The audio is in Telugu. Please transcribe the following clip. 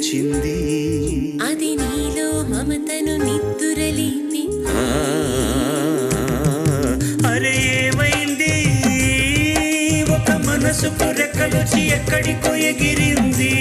లేచింది అది నీలో మమతను నిద్దురలేపి అరే ఏమైంది ఒక మనసుకు రెక్కలొచ్చి ఎక్కడికో ఎగిరింది